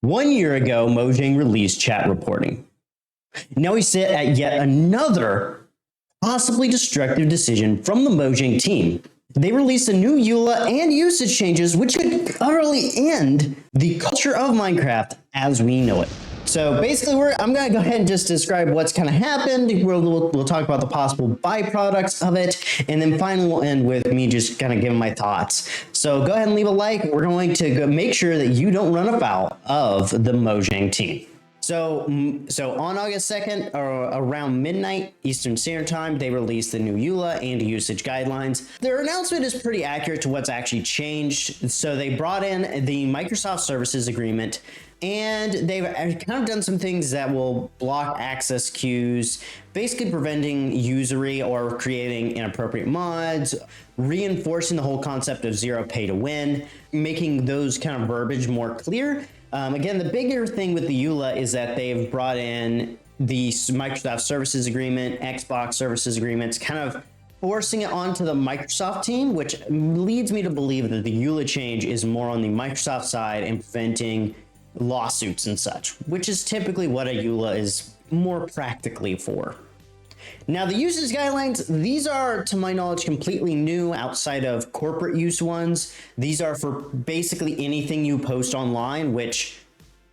1 year ago, Mojang released chat reporting. Now we sit at yet another possibly destructive decision from the MOJANG team. They released a new EULA and usage changes, which could utterly end the culture of Minecraft as we know it. So basically, I'm going to go ahead and just describe what's kind of happened. We'll talk about the possible byproducts of it. And then finally, we'll end with me just kind of giving my thoughts. So go ahead and leave a like. We're going to go make sure that you don't run afoul of the MOJANG team. So on August 2nd, or around midnight Eastern Standard Time, they released the new EULA and Usage guidelines. Their announcement is pretty accurate to what's actually changed. So they brought in the Microsoft Services Agreement, and they've kind of done some things that will block access queues, basically preventing usury or creating inappropriate mods, reinforcing the whole concept of zero pay to win, making those kind of verbiage more clear. Again, the bigger thing with the EULA is that they've brought in the Microsoft Services Agreement, Xbox Services Agreements, kind of forcing it onto the Microsoft team, which leads me to believe that the EULA change is more on the Microsoft side and preventing lawsuits and such, which is typically what a EULA is more practically for. Now, the usage guidelines, these are, to my knowledge, completely new outside of corporate use ones. These are for basically anything you post online, which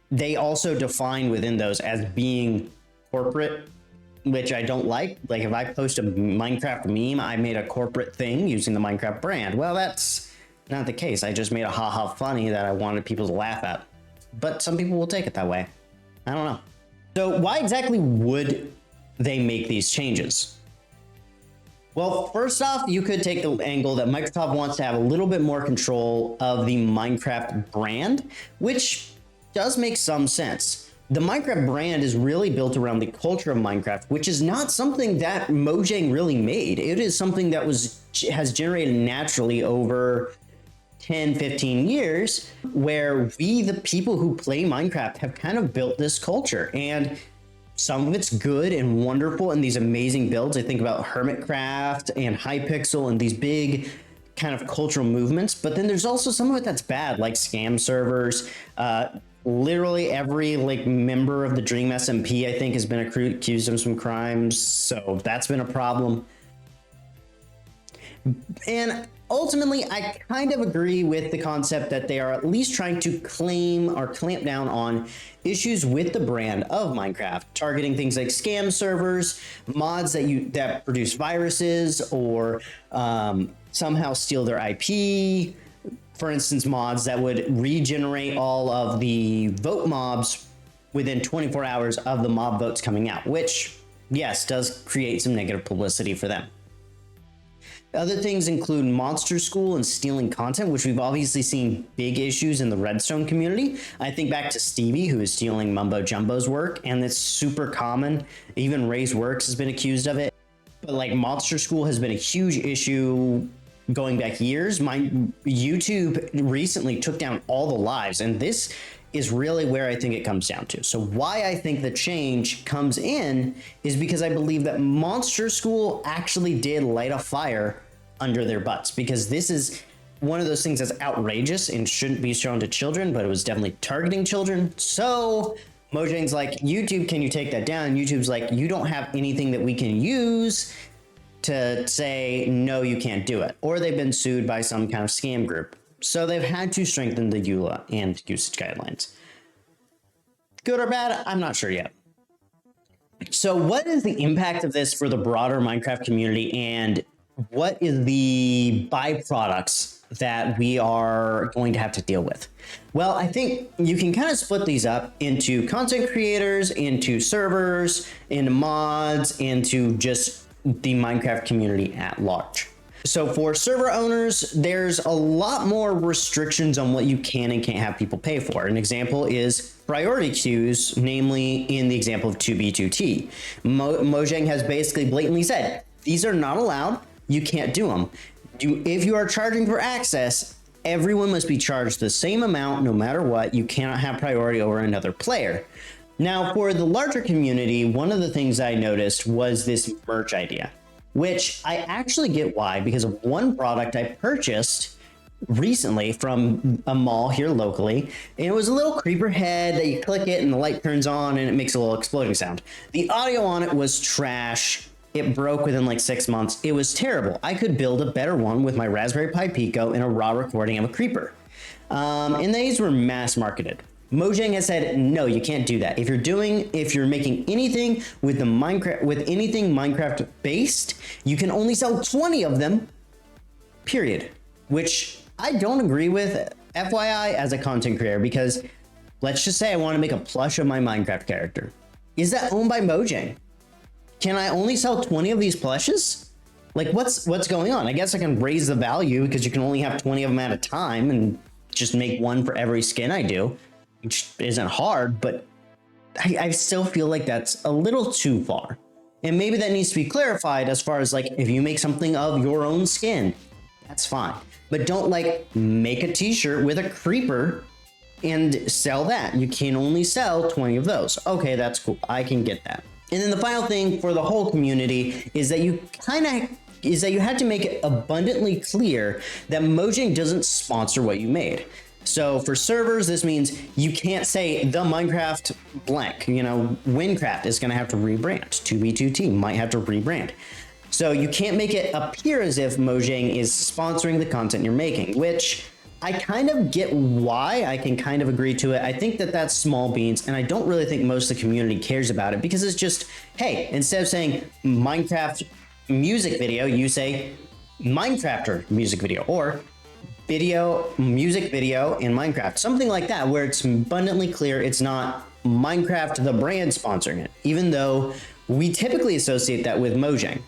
they also define within those as being corporate, which I don't like. Like if I post a Minecraft meme, I made a corporate thing using the Minecraft brand. Well, that's not the case. I just made a haha funny that I wanted people to laugh at. But some people will take it that way. I don't know. So why exactly would they make these changes? Well, first off, you could take the angle that Microsoft wants to have a little bit more control of the Minecraft brand, which does make some sense. The Minecraft brand is really built around the culture of Minecraft, which is not something that Mojang really made. It is something that has generated naturally over 10, 15 years, where we, the people who play Minecraft, have kind of built this culture. And some of it's good and wonderful and these amazing builds. I think about Hermitcraft and Hypixel and these big kind of cultural movements. But then there's also some of it that's bad, like scam servers. Literally every member of the Dream SMP, I think, has been accused of some crimes. So that's been a problem. And ultimately, I kind of agree with the concept that they are at least trying to claim or clamp down on issues with the brand of Minecraft, targeting things like scam servers, mods that produce viruses or somehow steal their IP. For instance, mods that would regenerate all of the vote mobs within 24 hours of the mob votes coming out, which, yes, does create some negative publicity for them. Other things include Monster School and stealing content, which we've obviously seen big issues in the Redstone community. I think back to Stevie, who is stealing Mumbo Jumbo's work, and it's super common. Even Ray's Works has been accused of it. But Monster School has been a huge issue going back years. YouTube recently took down all the lives, and this is really where I think it comes down to. So why I think the change comes in is because I believe that Monster School actually did light a fire under their butts, because this is one of those things that's outrageous and shouldn't be shown to children, but it was definitely targeting children. So Mojang's like, YouTube, can you take that down? And YouTube's like, you don't have anything that we can use to say, no, you can't do it. Or they've been sued by some kind of scam group. So they've had to strengthen the EULA and usage guidelines. Good or bad? I'm not sure yet. So what is the impact of this for the broader Minecraft community, and what is the byproducts that we are going to have to deal with? Well, I think you can kind of split these up into content creators, into servers, into mods, into just the Minecraft community at large. So for server owners, there's a lot more restrictions on what you can and can't have people pay for. An example is priority queues, namely in the example of 2B2T. Mojang has basically blatantly said, these are not allowed, you can't do them. If you are charging for access, everyone must be charged the same amount no matter what. You cannot have priority over another player. Now, for the larger community, one of the things I noticed was this merch idea, which I actually get why, because of one product I purchased recently from a mall here locally, and it was a little creeper head that you click it and the light turns on and it makes a little exploding sound. The audio on it was trash. It broke within like 6 months. It was terrible. I could build a better one with my Raspberry Pi Pico and a raw recording of a creeper. And these were mass marketed. Mojang has said, no, you can't do that. If you're making anything with anything Minecraft based, you can only sell 20 of them, period. Which I don't agree with, FYI, as a content creator, because let's just say I want to make a plush of my Minecraft character. Is that owned by Mojang? Can I only sell 20 of these plushes? Like, what's going on? I guess I can raise the value because you can only have 20 of them at a time and just make one for every skin I do, which isn't hard, but I still feel like that's a little too far. And maybe that needs to be clarified as far as like, if you make something of your own skin, that's fine. But don't like make a t-shirt with a creeper and sell that. You can only sell 20 of those. Okay, that's cool. I can get that. And then the final thing for the whole community is that you had to make it abundantly clear that Mojang doesn't sponsor what you made. So for servers, this means you can't say the Minecraft blank. Winecraft is going to have to rebrand. 2B2T might have to rebrand. So you can't make it appear as if Mojang is sponsoring the content you're making, which I kind of get why. I can kind of agree to it. I think that that's small beans, and I don't really think most of the community cares about it, because it's just, hey, instead of saying Minecraft music video, you say Minecrafter music video, or music video in Minecraft, something like that, where it's abundantly clear it's not Minecraft the brand sponsoring it, even though we typically associate that with Mojang.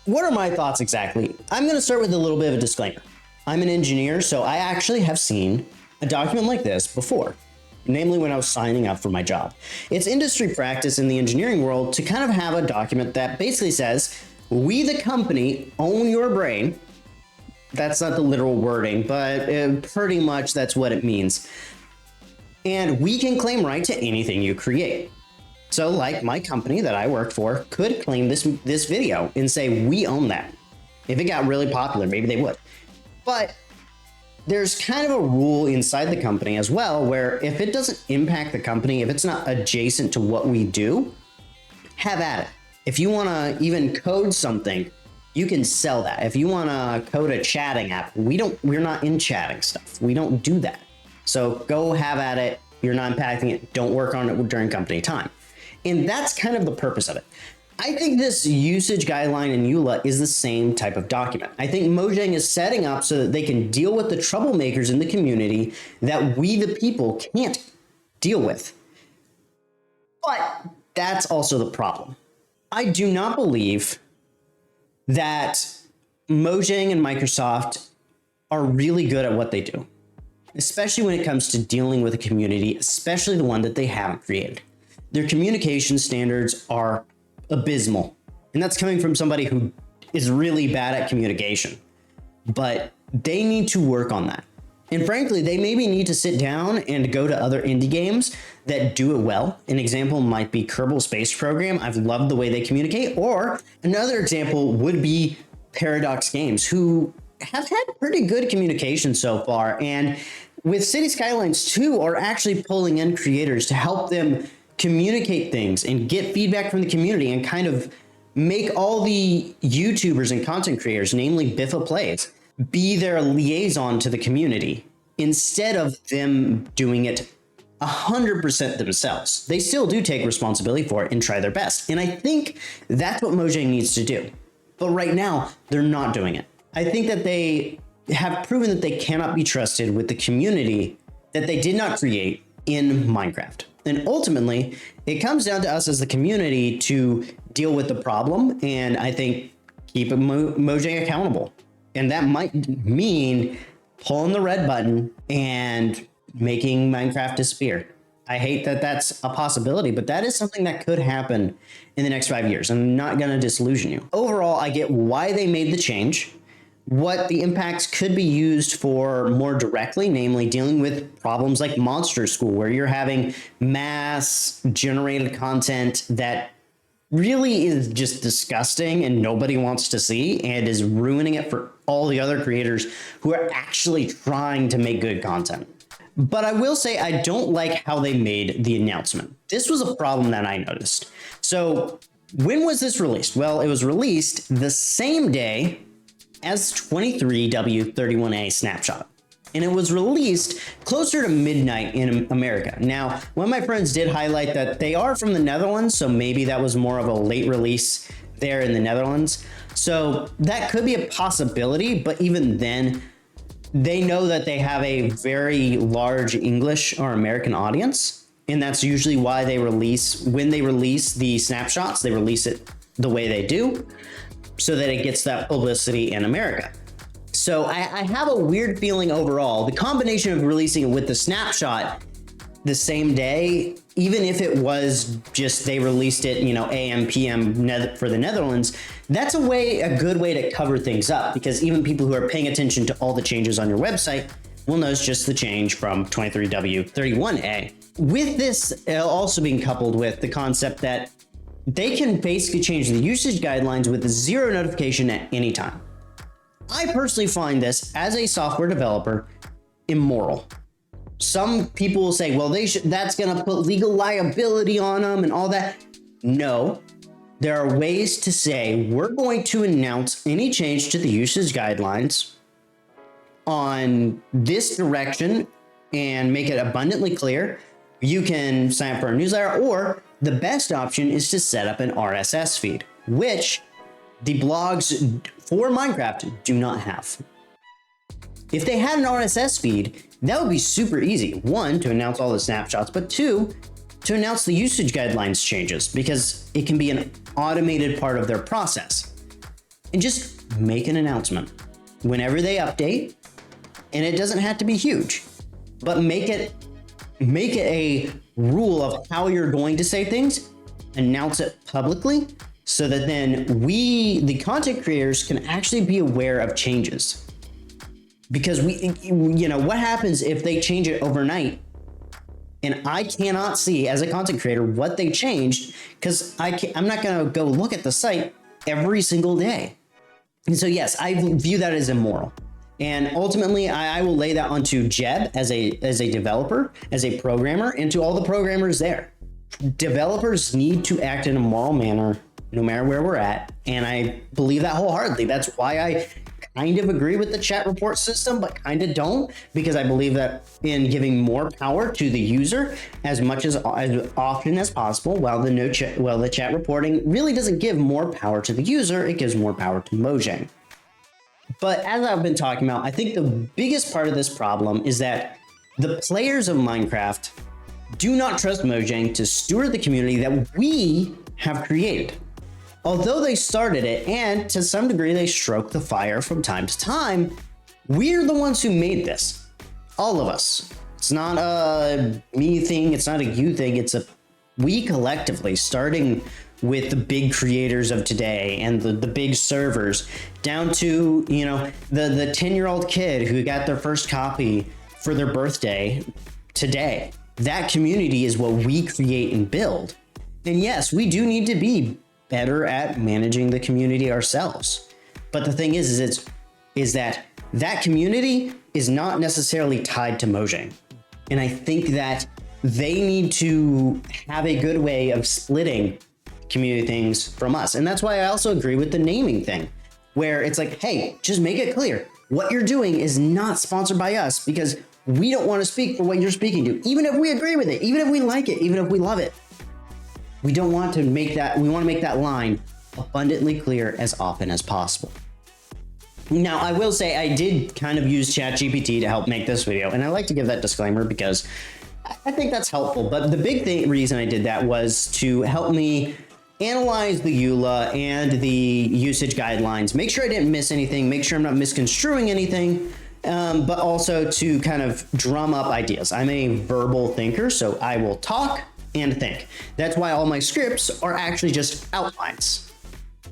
What are my thoughts exactly? I'm going to start with a little bit of a disclaimer. I'm an engineer, so I actually have seen a document like this before, namely when I was signing up for my job. It's industry practice in the engineering world to kind of have a document that basically says, we the company own your brain. That's not the literal wording, but pretty much that's what it means. And we can claim right to anything you create. So like my company that I work for could claim this video and say, we own that. If it got really popular, maybe they would. But there's kind of a rule inside the company as well, where if it doesn't impact the company, if it's not adjacent to what we do, have at it. If you want to even code something, you can sell that. If you want to code a chatting app, we're not in chatting stuff. We don't do that. So go have at it. You're not impacting it. Don't work on it during company time. And that's kind of the purpose of it. I think this usage guideline in EULA is the same type of document. I think Mojang is setting up so that they can deal with the troublemakers in the community that we the people can't deal with. But that's also the problem. I do not believe that Mojang and Microsoft are really good at what they do, especially when it comes to dealing with a community, especially the one that they haven't created. Their communication standards are abysmal. And that's coming from somebody who is really bad at communication. But they need to work on that. And frankly, they maybe need to sit down and go to other indie games that do it well. An example might be Kerbal Space Program. I've loved the way they communicate. Or another example would be Paradox Games, who have had pretty good communication so far. And with City Skylines 2 are actually pulling in creators to help them communicate things and get feedback from the community and kind of make all the YouTubers and content creators, namely Biffa Plays, be their liaison to the community instead of them doing it 100% themselves. They still do take responsibility for it and try their best. And I think that's what Mojang needs to do. But right now, they're not doing it. I think that they have proven that they cannot be trusted with the community that they did not create in Minecraft. And ultimately, it comes down to us as the community to deal with the problem and I think keep Mojang accountable. And that might mean pulling the red button and making Minecraft disappear. I hate that that's a possibility, but that is something that could happen in the next 5 years. I'm not going to disillusion you. Overall, I get why they made the change, what the impacts could be used for more directly, namely dealing with problems like Monster School, where you're having mass generated content that really is just disgusting and nobody wants to see and is ruining it for all the other creators who are actually trying to make good content. But I will say I don't like how they made the announcement. This was a problem that I noticed. So when was this released? Well, it was released the same day as 23W31A snapshot. And it was released closer to midnight in America. Now, one of my friends did highlight that they are from the Netherlands, so maybe that was more of a late release there in the Netherlands. So that could be a possibility, but even then, they know that they have a very large English or American audience. And that's usually why they release, when they release the snapshots, they release it the way they do, so that it gets that publicity in America. So I have a weird feeling overall. The combination of releasing it with the snapshot the same day, even if it was just they released it, AM, PM for the Netherlands, that's a good way to cover things up, because even people who are paying attention to all the changes on your website will notice just the change from 23W31A. With this also being coupled with the concept that they can basically change the usage guidelines with zero notification at any time. I personally find this, as a software developer, immoral. Some people will say, well, that's going to put legal liability on them and all that. No, there are ways to say we're going to announce any change to the usage guidelines on this direction and make it abundantly clear. You can sign up for a newsletter, or the best option is to set up an RSS feed, which the blogs for Minecraft do not have. If they had an RSS feed, that would be super easy. One, to announce all the snapshots, but two, to announce the usage guidelines changes, because it can be an automated part of their process. And just make an announcement whenever they update, and it doesn't have to be huge, but make it a rule of how you're going to say things, announce it publicly, so that then we, the content creators, can actually be aware of changes. Because what happens if they change it overnight and I cannot see as a content creator what they changed, because I'm not going to go look at the site every single day. And so yes, I view that as immoral. And ultimately, I will lay that onto Jeb as a developer, as a programmer, and to all the programmers there. Developers need to act in a moral manner no matter where we're at, and I believe that wholeheartedly. That's why I kind of agree with the chat report system, but kind of don't, because I believe that in giving more power to the user as often as possible, while the chat reporting really doesn't give more power to the user, it gives more power to Mojang. But as I've been talking about, I think the biggest part of this problem is that the players of Minecraft do not trust Mojang to steward the community that we have created. Although they started it, and to some degree they stroke the fire from time to time, we're the ones who made this. All of us. It's not a me thing, it's not a you thing, it's a we collectively, starting with the big creators of today and the big servers, down to, the 10-year-old kid who got their first copy for their birthday today. That community is what we create and build. And yes, we do need to be better at managing the community ourselves. But the thing is that community is not necessarily tied to Mojang. And I think that they need to have a good way of splitting community things from us. And that's why I also agree with the naming thing, where it's like, hey, just make it clear what you're doing is not sponsored by us, because we don't want to speak for what you're speaking to, even if we agree with it, even if we like it, even if we love it. We don't want to make that, we want to make that line abundantly clear as often as possible. Now, I will say I did kind of use Chat GPT to help make this video, and I like to give that disclaimer because I think that's helpful. But the big reason I did that was to help me analyze the EULA and the usage guidelines, make sure I didn't miss anything, make sure I'm not misconstruing anything, but also to kind of drum up ideas. I'm a verbal thinker, so I will talk and think. That's why all my scripts are actually just outlines.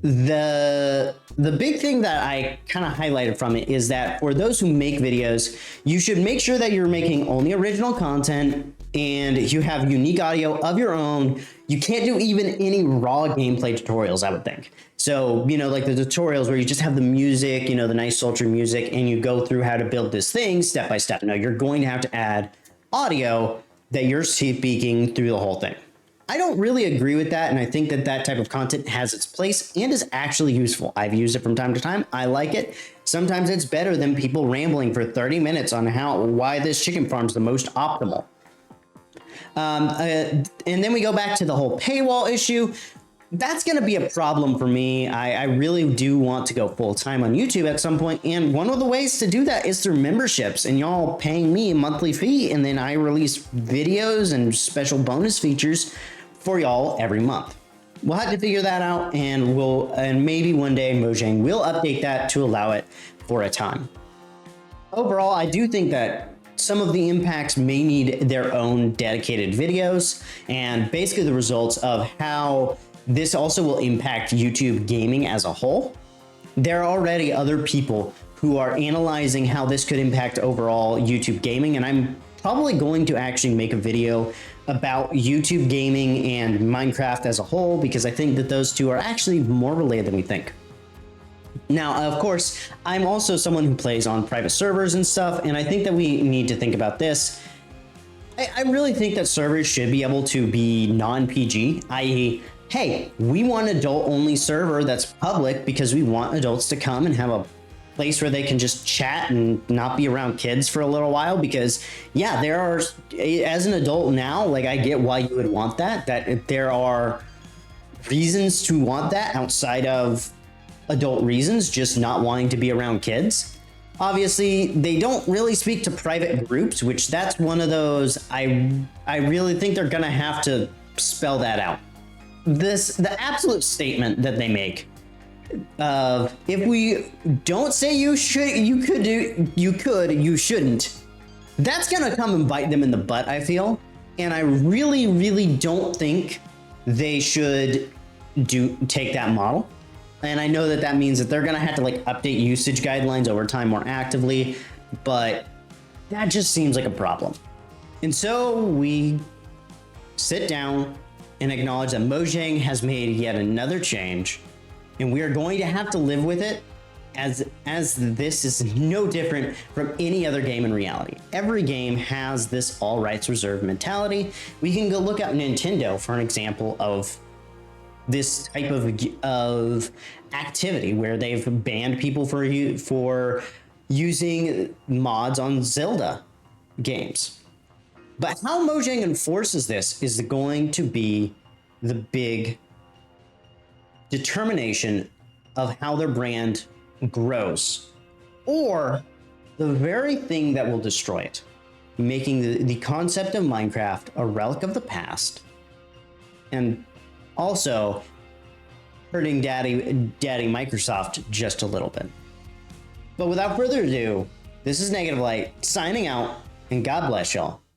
The big thing that I kind of highlighted from it is that for those who make videos, you should make sure that you're making only original content and you have unique audio of your own, you can't do even any raw gameplay tutorials, I would think. So, you know, like the tutorials where you just have the music, you know, the nice sultry music, and you go through how to build this thing step by step. No, you're going to have to add audio that you're speaking through the whole thing. I don't really agree with that, and I think that that type of content has its place and is actually useful. I've used it from time to time. I like it. Sometimes it's better than people rambling for 30 minutes on why this chicken farm is the most optimal. And then we go back to the whole paywall issue. That's going to be a problem for me. I really do want to go full time on YouTube at some point, and one of the ways to do that is through memberships and y'all paying me a monthly fee, and then I release videos and special bonus features for y'all every month. We'll have to figure that out, and maybe one day Mojang will update that to allow it for a time. Overall, I do think that some of the impacts may need their own dedicated videos, and basically the results of how this also will impact YouTube gaming as a whole. There are already other people who are analyzing how this could impact overall YouTube gaming, and I'm probably going to actually make a video about YouTube gaming and Minecraft as a whole, because I think that those two are actually more related than we think. Now, of course, I'm also someone who plays on private servers and stuff, and I think that we need to think about this. I really think that servers should be able to be non-PG, i.e., hey, we want an adult-only server that's public because we want adults to come and have a place where they can just chat and not be around kids for a little while. Because yeah, there are, as an adult now, like I get why you would want that there are reasons to want that outside of adult reasons, just not wanting to be around kids. Obviously, they don't really speak to private groups, which that's one of those, I really think they're gonna have to spell that out. The absolute statement that they make of if we don't say you shouldn't, that's gonna come and bite them in the butt, I feel. And I really don't think they should take that model. And I know that that means that they're gonna have to like update usage guidelines over time more actively, but that just seems like a problem. And so we sit down and acknowledge that Mojang has made yet another change, and we are going to have to live with it, as this is no different from any other game in reality. Every game has this all rights reserved mentality. We can go look at Nintendo for an example of this type of activity where they've banned people for using mods on Zelda games. But how Mojang enforces this is going to be the big determination of how their brand grows, or the very thing that will destroy it, making the concept of Minecraft a relic of the past, and also hurting daddy Microsoft just a little bit. But without further ado, this is Negative Light signing out, and God bless y'all.